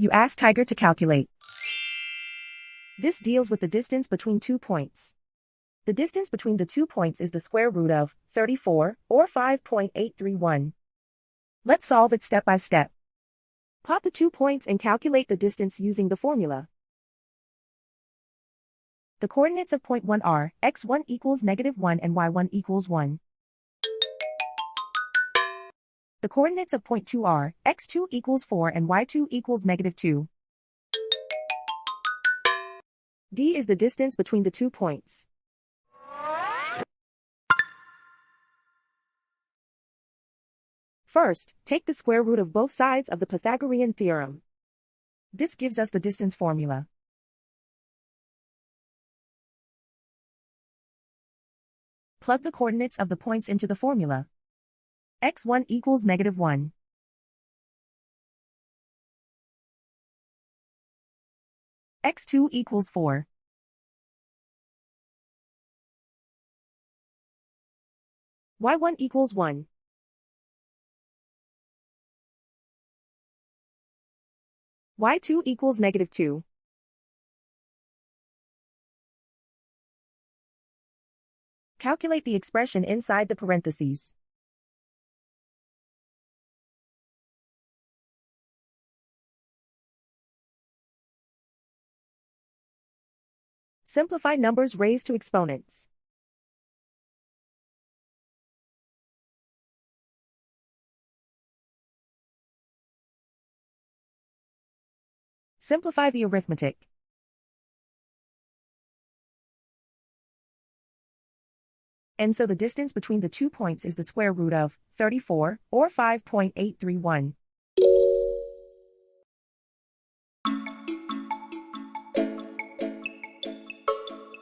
You ask Tiger to calculate. This deals with the distance between 2 points. The distance between the 2 points is the square root of 34, or 5.831. Let's solve it step by step. Plot the 2 points and calculate the distance using the formula. The coordinates of point 1 are x1 equals -1 and y1 equals 1. The coordinates of point 2 are x2 equals 4 and y2 equals -2. D is the distance between the 2 points. First, take the square root of both sides of the Pythagorean theorem. This gives us the distance formula. Plug the coordinates of the points into the formula. x1 equals -1. x2 equals 4. y1 equals 1. y2 equals -2. Calculate the expression inside the parentheses. Simplify numbers raised to exponents. Simplify the arithmetic. And so the distance between the 2 points is the square root of 34, or 5.831.